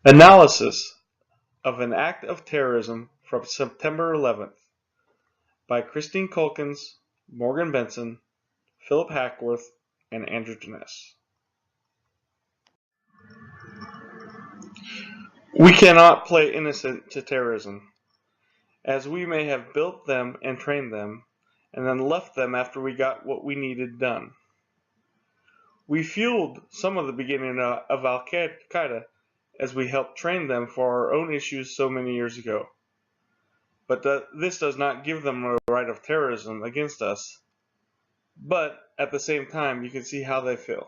Analysis of an Act of Terrorism from September 11th by Christine Culkins, Morgan Benson, Philip Hackworth, and Andrew Janess. We cannot play innocent to terrorism, as we may have built them and trained them, and then left them after we got what we needed done. We fueled some of the beginning of Al-Qaeda as we helped train them for our own issues so many years ago. But this does not give them a right of terrorism against us. But at the same time, you can see how they feel.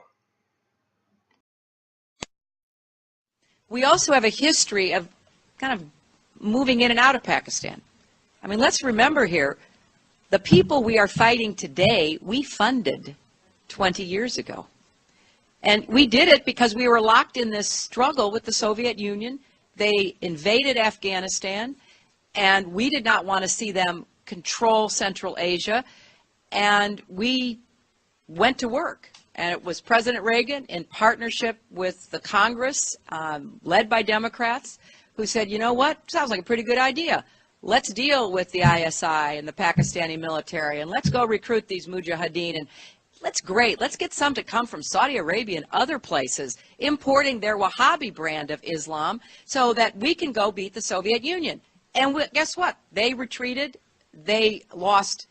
We also have a history of kind of moving in and out of Pakistan. I mean, let's remember here, the people we are fighting today, we funded 20 years ago. And we did it because we were locked in this struggle with the Soviet Union. They invaded Afghanistan, and we did not want to see them control Central Asia. And we went to work. And it was President Reagan, in partnership with the Congress, led by Democrats, who said, you know what, sounds like a pretty good idea. Let's deal with the ISI and the Pakistani military, and let's go recruit these mujahideen. And let's get some to come from Saudi Arabia and other places, importing their Wahhabi brand of Islam so that we can go beat the Soviet Union. And guess what? They retreated. They lost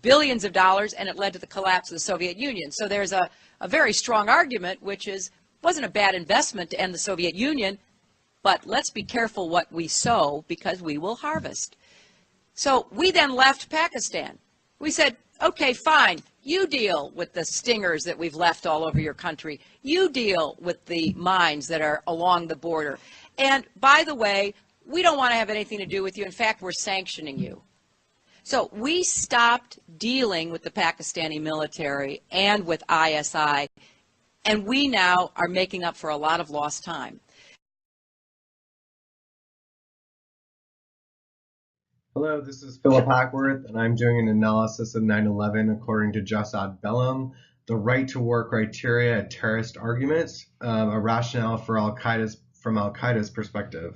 billions of dollars, and it led to the collapse of the Soviet Union. So there's a very strong argument, which is, wasn't a bad investment to end the Soviet Union, but let's be careful what we sow because we will harvest. So we then left Pakistan. We said, okay, fine, you deal with the stingers that we've left all over your country. You deal with the mines that are along the border. And by the way, we don't want to have anything to do with you. In fact, we're sanctioning you. So we stopped dealing with the Pakistani military and with ISI, and we now are making up for a lot of lost time. Hello, this is Philip Hackworth, and I'm doing an analysis of 9/11 according to Jus ad bellum, the right to war criteria at terrorist arguments, a rationale for from Al-Qaeda's perspective.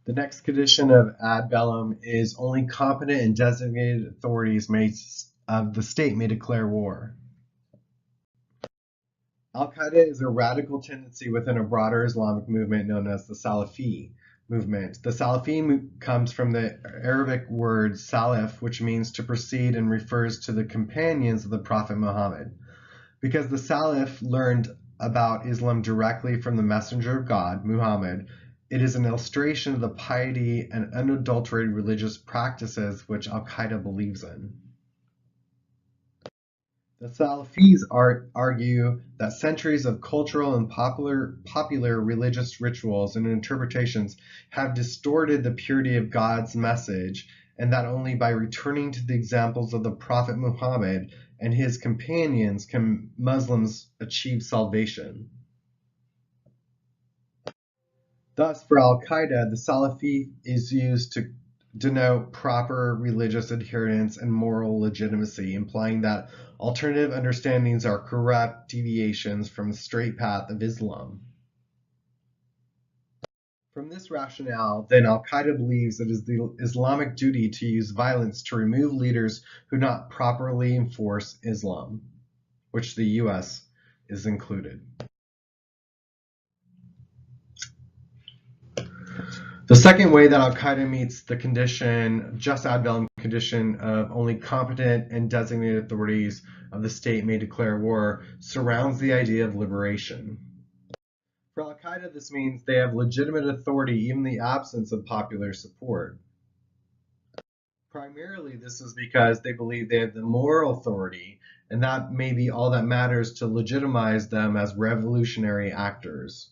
The next condition of ad bellum is only competent and designated authorities of the state may declare war. Al-Qaeda is a radical tendency within a broader Islamic movement known as the Salafi movement. The Salafi comes from the Arabic word salaf, which means to precede and refers to the companions of the Prophet Muhammad. Because the Salaf learned about Islam directly from the messenger of God, Muhammad, it is an illustration of the piety and unadulterated religious practices which Al-Qaeda believes in. The Salafis argue that centuries of cultural and popular religious rituals and interpretations have distorted the purity of God's message, and that only by returning to the examples of the Prophet Muhammad and his companions can Muslims achieve salvation. Thus, for Al-Qaeda, the Salafi is used to denote proper religious adherence and moral legitimacy, implying that alternative understandings are corrupt deviations from the straight path of Islam. From this rationale, then, Al-Qaeda believes it is the Islamic duty to use violence to remove leaders who do not properly enforce Islam, which the U.S. is included. The second way that Al-Qaeda meets the condition, Jus ad bellum condition of only competent and designated authorities of the state may declare war, surrounds the idea of liberation. For Al-Qaeda, this means they have legitimate authority even in the absence of popular support. Primarily, this is because they believe they have the moral authority, and that may be all that matters to legitimize them as revolutionary actors.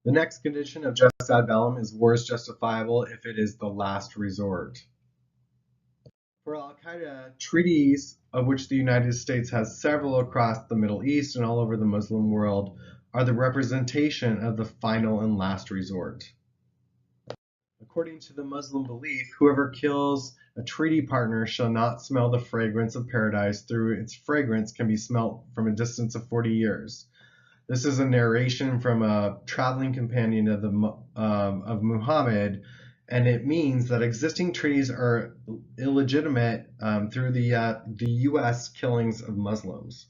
The next condition of Jus ad bellum is war is justifiable if it is the last resort. For Al-Qaeda, treaties, of which the United States has several across the Middle East and all over the Muslim world, are the representation of the final and last resort. According to the Muslim belief, whoever kills a treaty partner shall not smell the fragrance of paradise, through its fragrance can be smelt from a distance of 40 years. This is a narration from a traveling companion of Muhammad, and it means that existing treaties are illegitimate through the U.S. killings of Muslims.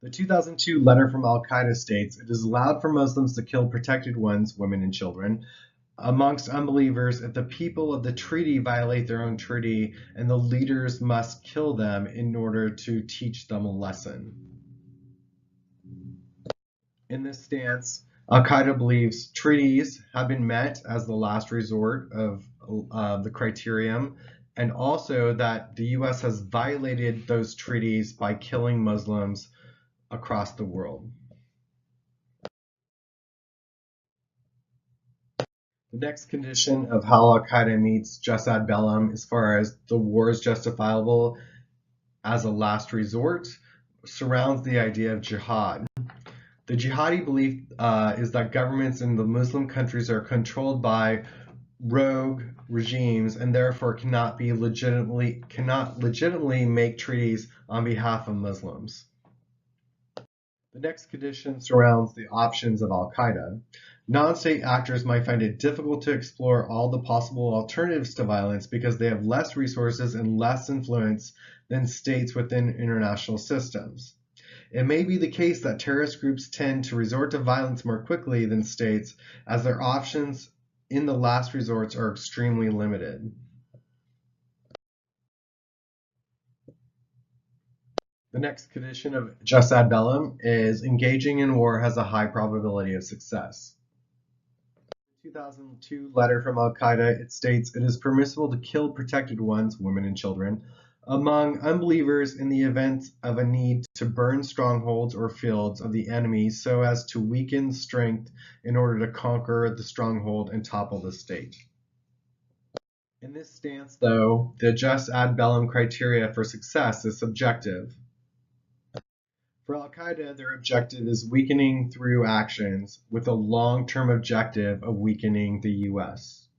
The 2002 letter from Al-Qaeda states, "It is allowed for Muslims to kill protected ones, women and children, amongst unbelievers if the people of the treaty violate their own treaty, and the leaders must kill them in order to teach them a lesson." In this stance, Al-Qaeda believes treaties have been met as the last resort of the criterion, and also that the U.S. has violated those treaties by killing Muslims across the world. The next condition of how Al-Qaeda meets jus ad bellum, as far as the war is justifiable as a last resort, surrounds the idea of jihad. The jihadi belief is that governments in the Muslim countries are controlled by rogue regimes and therefore cannot legitimately make treaties on behalf of Muslims. The next condition surrounds the options of Al-Qaeda. Non-state actors might find it difficult to explore all the possible alternatives to violence because they have less resources and less influence than states within international systems. It may be the case that terrorist groups tend to resort to violence more quickly than states, as their options in the last resorts are extremely limited. The next condition of jus ad bellum is engaging in war has a high probability of success. In the 2002 letter from Al-Qaeda, it states, "It is permissible to kill protected ones, women and children, among unbelievers in the event of a need to burn strongholds or fields of the enemy so as to weaken strength in order to conquer the stronghold and topple the state." In this stance, though, the jus ad bellum criteria for success is subjective. For Al-Qaeda, their objective is weakening through actions, with a long-term objective of weakening the U.S.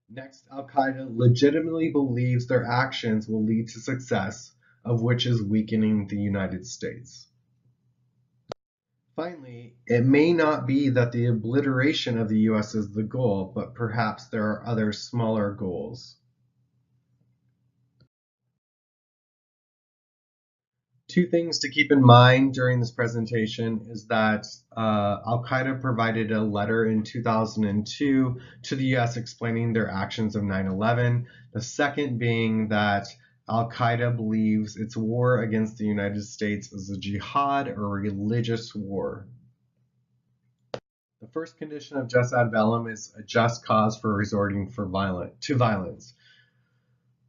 Next, Al-Qaeda legitimately believes their actions will lead to success, of which is weakening the United States. Finally, it may not be that the obliteration of the U.S. is the goal, but perhaps there are other smaller goals. Two things to keep in mind during this presentation is that Al-Qaeda provided a letter in 2002 to the U.S. explaining their actions of 9/11. The second being that Al-Qaeda believes its war against the United States is a jihad or religious war. The first condition of jus ad bellum is a just cause for resorting to violence.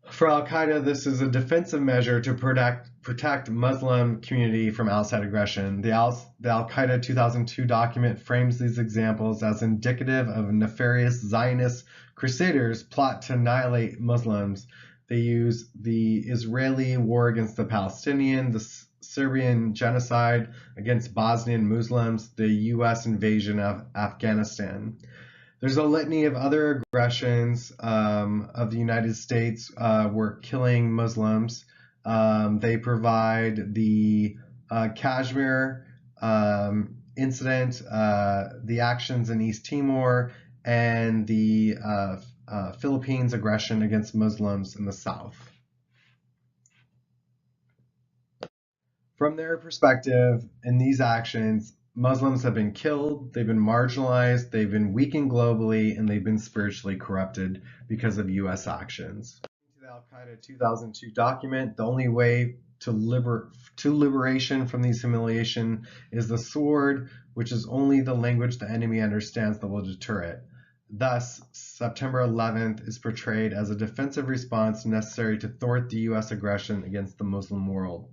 For Al-Qaeda, this is a defensive measure to protect Muslim community from outside aggression. The Al-Qaeda 2002 document frames these examples as indicative of nefarious Zionist crusaders' plot to annihilate Muslims. They use the Israeli war against the Palestinians, the Serbian genocide against Bosnian Muslims, the U.S. invasion of Afghanistan. There's a litany of other aggressions of the United States were killing Muslims. They provide the Kashmir incident, the actions in East Timor, and the Philippines aggression against Muslims in the South. From their perspective, in these actions, Muslims have been killed, they've been marginalized, they've been weakened globally, and they've been spiritually corrupted because of U.S. actions. In the Al-Qaeda 2002 document, the only way to liberation from these humiliation is the sword, which is only the language the enemy understands that will deter it. Thus, September 11th is portrayed as a defensive response necessary to thwart the U.S. aggression against the Muslim world.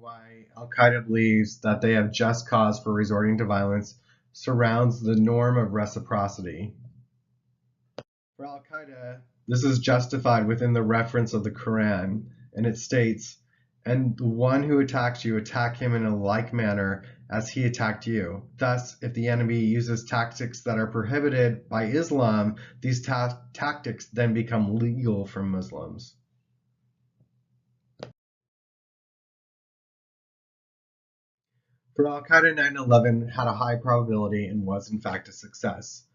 Why Al-Qaeda believes that they have just cause for resorting to violence surrounds the norm of reciprocity. For Al-Qaeda, this is justified within the reference of the Quran, and it states, "And the one who attacks you, attack him in a like manner, as he attacked you. Thus, if the enemy uses tactics that are prohibited by Islam, these tactics then become legal for Muslims. For Al-Qaeda, 9/11 had a high probability and was in fact a success.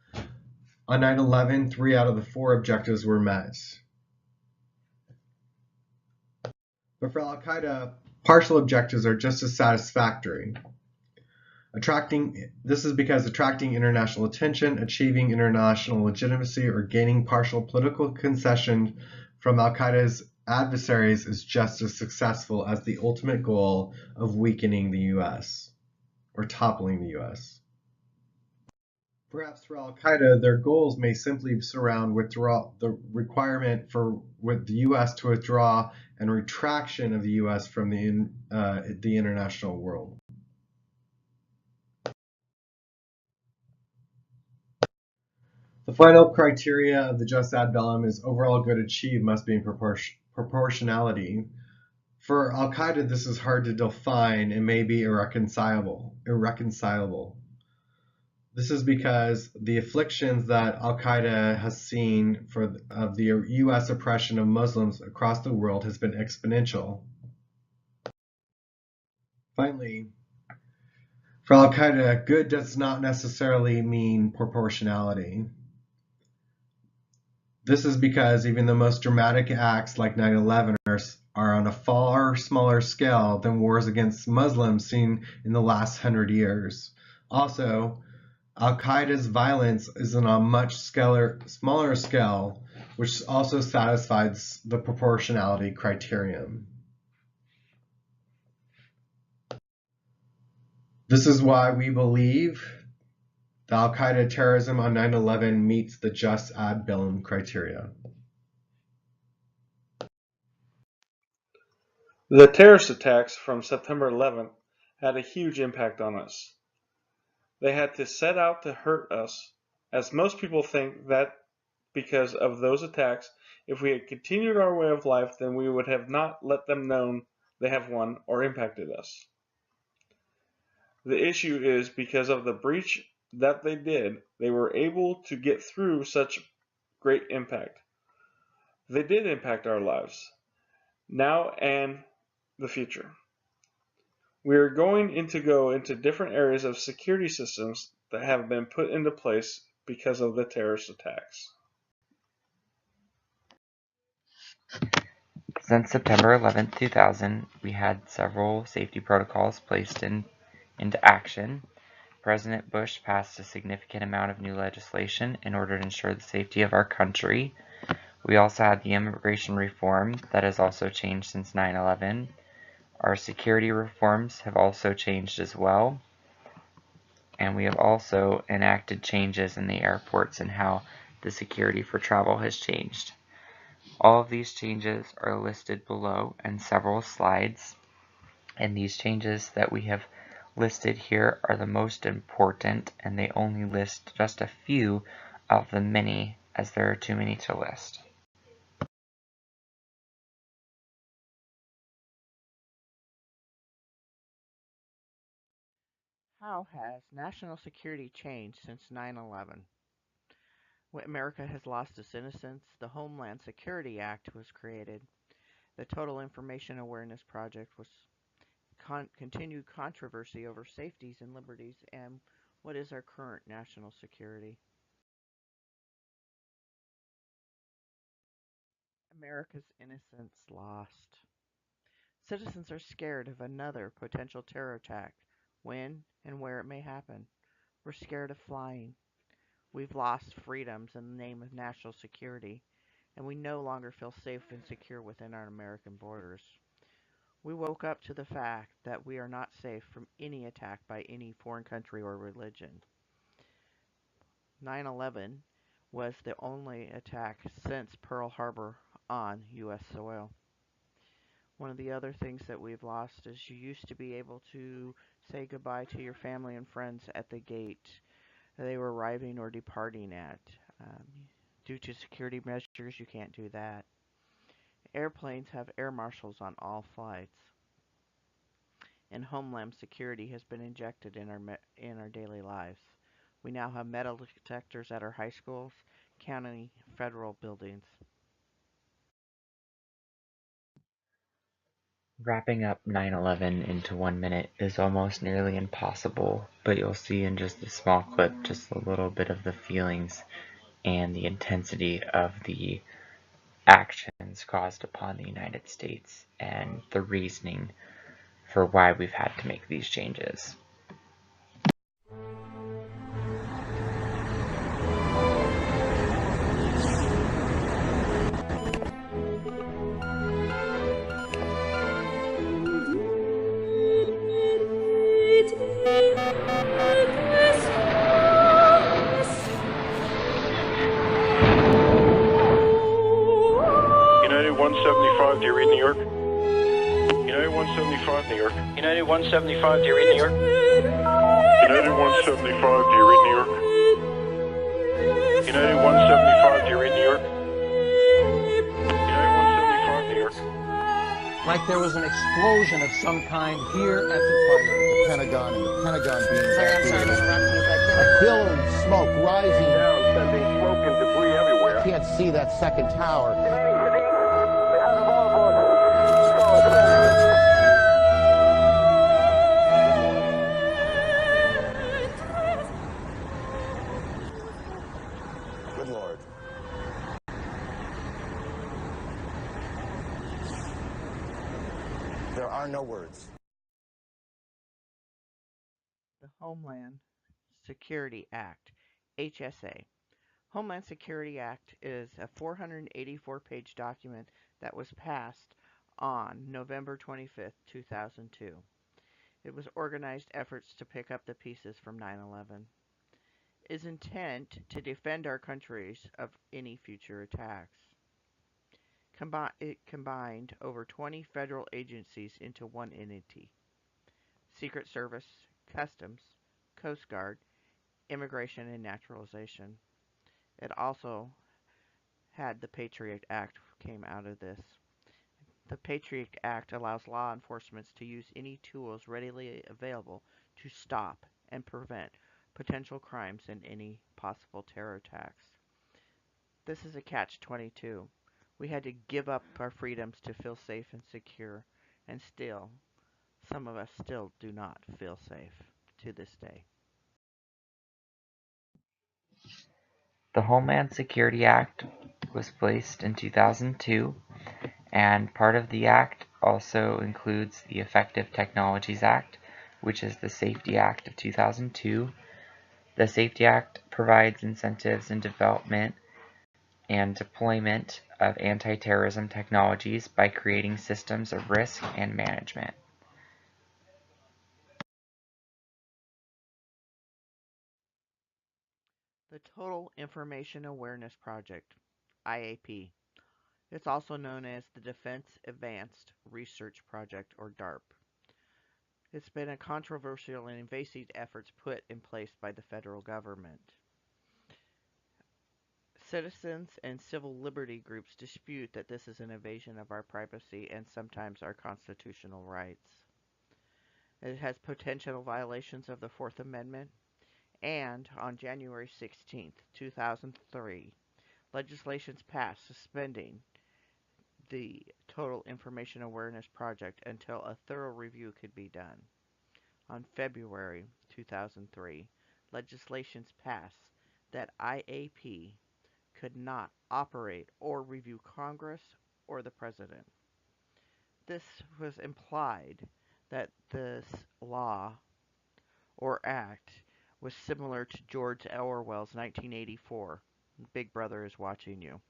On 9/11, 3 out of the 4 objectives were met. But for Al-Qaeda, partial objectives are just as satisfactory. This is because attracting international attention, achieving international legitimacy, or gaining partial political concession from Al-Qaeda's adversaries is just as successful as the ultimate goal of weakening the US or toppling the US. Perhaps for Al-Qaeda, their goals may simply surround the requirement for the U.S. to withdraw and retraction of the U.S. from the international world. The final criteria of the jus ad bellum is overall good achieved must be in proportionality. For Al-Qaeda, this is hard to define and may be irreconcilable. This is because the afflictions that Al-Qaeda has seen of the U.S. oppression of Muslims across the world has been exponential. Finally, for Al-Qaeda, good does not necessarily mean proportionality. This is because even the most dramatic acts like 9/11 are on a far smaller scale than wars against Muslims seen in the last 100 years. Also, Al-Qaeda's violence is on a much smaller scale, which also satisfies the proportionality criterion. This is why we believe the Al-Qaeda terrorism on 9/11 meets the jus ad bellum criteria. The terrorist attacks from September 11th had a huge impact on us. They had to set out to hurt us, as most people think that because of those attacks, if we had continued our way of life, then we would have not let them know they have won or impacted us. The issue is because of the breach that they did, they were able to get through such great impact. They did impact our lives, now and the future. We are going to go into different areas of security systems that have been put into place because of the terrorist attacks. Since September 11, 2000, we had several safety protocols placed into action. President Bush passed a significant amount of new legislation in order to ensure the safety of our country. We also had the immigration reform that has also changed since 9/11. Our security reforms have also changed as well. And we have also enacted changes in the airports and how the security for travel has changed. All of these changes are listed below in several slides, and these changes that we have listed here are the most important, and they only list just a few of the many, as there are too many to list. How has national security changed since 9/11? When America has lost its innocence, the Homeland Security Act was created. The Total Information Awareness Project was continued controversy over safeties and liberties, and what is our current national security? America's innocence lost. Citizens are scared of another potential terror attack, when and where it may happen. We're scared of flying. We've lost freedoms in the name of national security, and we no longer feel safe and secure within our American borders. We woke up to the fact that we are not safe from any attack by any foreign country or religion. 9/11 was the only attack since Pearl Harbor on U.S. soil. One of the other things that we've lost is you used to be able to say goodbye to your family and friends at the gate they were arriving or departing at. Due to security measures, you can't do that. Airplanes have air marshals on all flights. and homeland security has been injected in our daily lives. We now have metal detectors at our high schools, county, federal buildings. Wrapping up 9/11 into 1 minute is almost nearly impossible, but you'll see in just a small clip just a little bit of the feelings and the intensity of the actions caused upon the United States and the reasoning for why we've had to make these changes. United 175, do you read New York? United 175, New York. United 175, do you read New York? United 175, do you read New York? United 175, do you read New York? United 175, New York. Like there was an explosion of some kind here at the the Pentagon and the Pentagon being Sorry, I'm sorry to interrupt you, but a billowing smoke rising Down, sending smoke and debris everywhere. can't see that second tower. Good Lord. There are no words. The Homeland Security Act, HSA. Homeland Security Act is a 484-page document that was passed on November 25, 2002. It was organized efforts to pick up the pieces from 9/11. Its intent to defend our countries of any future attacks. It combined over 20 federal agencies into one entity: Secret Service, Customs, Coast Guard, Immigration and Naturalization. It also had the Patriot Act came out of this. The Patriot Act allows law enforcement to use any tools readily available to stop and prevent potential crimes and any possible terror attacks. This is a catch-22. We had to give up our freedoms to feel safe and secure, and still, some of us still do not feel safe to this day. The Homeland Security Act was placed in 2002, and part of the act also includes the Effective Technologies Act, which is the Safety Act of 2002. The Safety Act provides incentives in development and deployment of anti-terrorism technologies by creating systems of risk and management. The Total Information Awareness Project, IAP. It's also known as the Defense Advanced Research Project, or DARP. It's been a controversial and invasive effort put in place by the federal government. Citizens and civil liberty groups dispute that this is an invasion of our privacy and sometimes our constitutional rights. It has potential violations of the Fourth Amendment, and on January 16, 2003, legislation passed suspending the Total Information Awareness Project until a thorough review could be done. On February 2003, legislation passed that IAP could not operate or review Congress or the President. This was implied that this law or act was similar to George Orwell's 1984, Big Brother is watching you.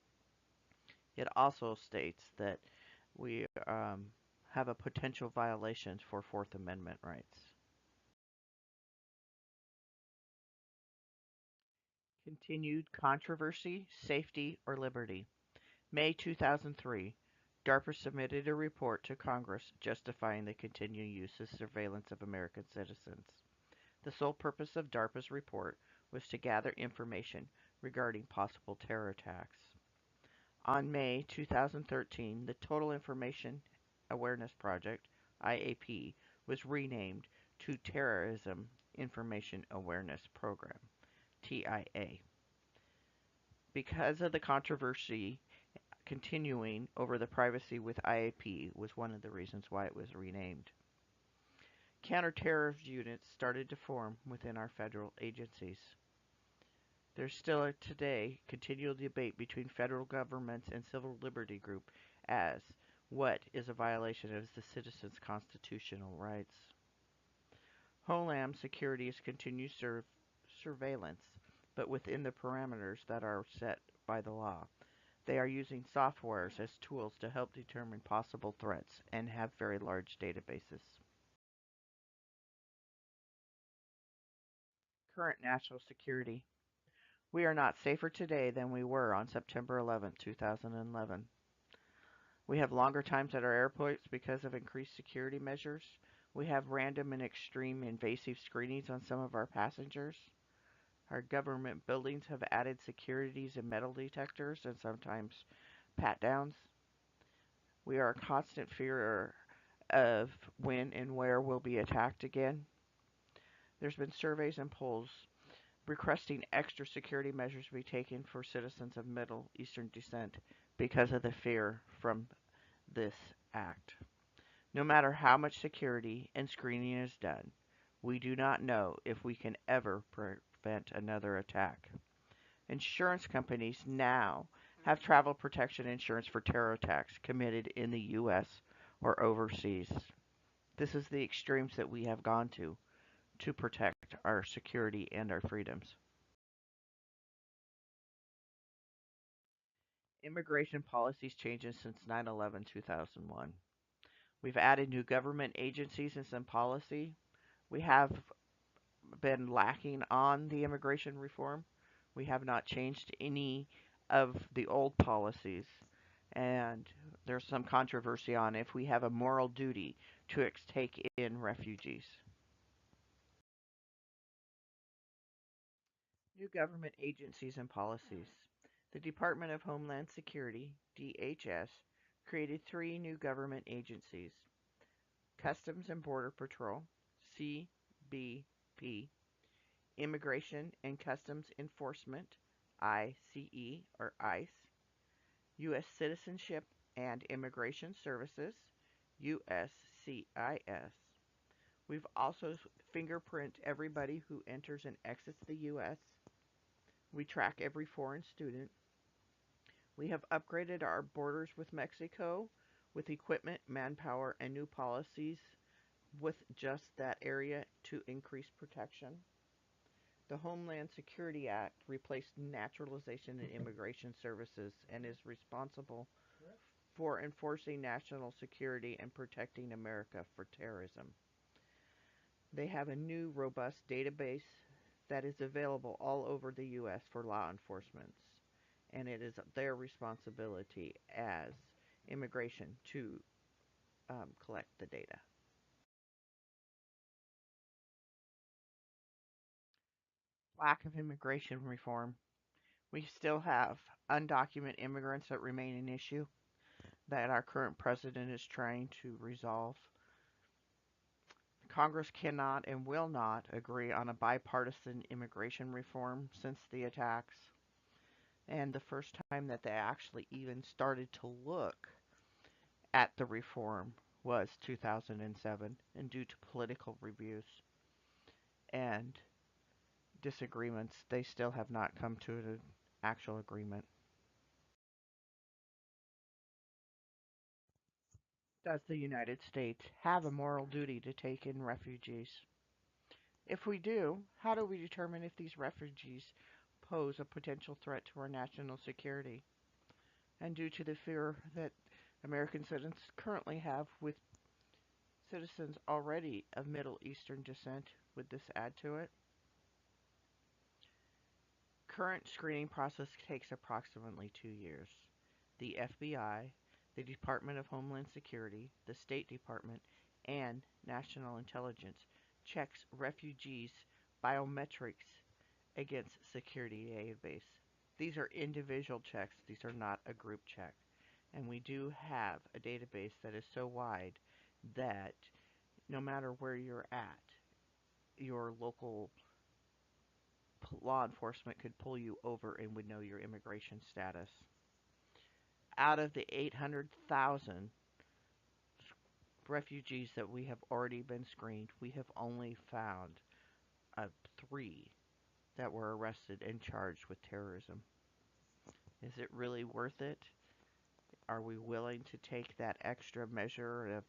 It also states that we have a potential violation for Fourth Amendment rights. Continued controversy, safety, or liberty. May 2003, DARPA submitted a report to Congress justifying the continued use of surveillance of American citizens. The sole purpose of DARPA's report was to gather information regarding possible terror attacks. On May 2013, the Total Information Awareness Project, IAP, was renamed to Terrorism Information Awareness Program, TIA. Because of the controversy continuing over the privacy with IAP was one of the reasons why it was renamed. Counterterrorist units started to form within our federal agencies. There's still today continual debate between federal governments and civil liberty group as what is a violation of the citizens' constitutional rights. Homeland Security is continued surveillance, but within the parameters that are set by the law. They are using softwares as tools to help determine possible threats and have very large databases. Current national security. We are not safer today than we were on September 11, 2011. We have longer times at our airports because of increased security measures. We have random and extreme invasive screenings on some of our passengers. Our government buildings have added securities and metal detectors and sometimes pat-downs. We are in constant fear of when and where we'll be attacked again. There's been surveys and polls requesting extra security measures be taken for citizens of Middle Eastern descent because of the fear from this act. No matter how much security and screening is done, we do not know if we can ever prevent another attack. Insurance companies now have travel protection insurance for terror attacks committed in the U.S. or overseas. This is the extremes that we have gone to protect our security and our freedoms. Immigration policies changes since 9/11/2001. We've added new government agencies and some policy. We have been lacking on the immigration reform. We have not changed any of the old policies. And there's some controversy on if we have a moral duty to take in refugees. New government agencies and policies. The Department of Homeland Security, DHS, created 3 new government agencies: Customs and Border Patrol, CBP, Immigration and Customs Enforcement, ICE or ICE, U.S. Citizenship and Immigration Services, USCIS. We've also fingerprint everybody who enters and exits the U.S. We track every foreign student. We have upgraded our borders with Mexico with equipment, manpower, and new policies with just that area to increase protection. The Homeland Security Act replaced Naturalization and Immigration Services and is responsible for enforcing national security and protecting America for terrorism. They have a new robust database that is available all over the U.S. for law enforcement, and it is their responsibility as immigration to collect the data. Lack of immigration reform. We still have undocumented immigrants that remain an issue that our current president is trying to resolve. Congress cannot and will not agree on a bipartisan immigration reform since the attacks. And the first time that they actually even started to look at the reform was 2007, and due to political reviews and disagreements, they still have not come to an actual agreement. Does the United States have a moral duty to take in refugees? If we do, how do we determine if these refugees pose a potential threat to our national security? And due to the fear that American citizens currently have with citizens already of Middle Eastern descent, would this add to it? Current screening process takes approximately 2 years. The FBI, the Department of Homeland Security, the State Department, and National Intelligence checks refugees' biometrics against security database. These are individual checks. These are not a group check. And we do have a database that is so wide that no matter where you're at, your local law enforcement could pull you over and would know your immigration status. Out of the 800,000 refugees that we have already been screened, we have only found 3 that were arrested and charged with terrorism. Is it really worth it? Are we willing to take that extra measure of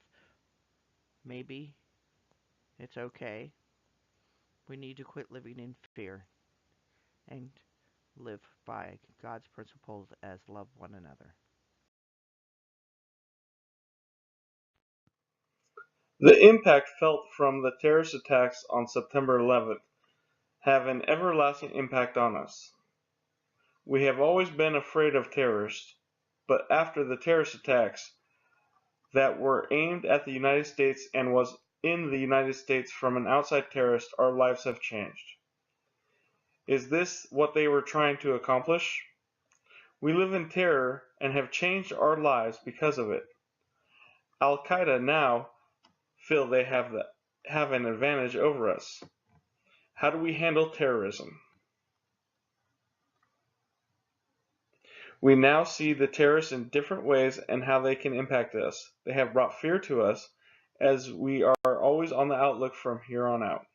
maybe it's okay? We need to quit living in fear and live by God's principles as love one another. The impact felt from the terrorist attacks on September 11th have an everlasting impact on us. We have always been afraid of terrorists, but after the terrorist attacks that were aimed at the United States and was in the United States from an outside terrorist, our lives have changed. Is this what they were trying to accomplish? We live in terror and have changed our lives because of it. Al-Qaeda now feel they have an advantage over us. How do we handle terrorism? We now see the terrorists in different ways and how they can impact us. They have brought fear to us, as we are always on the outlook from here on out.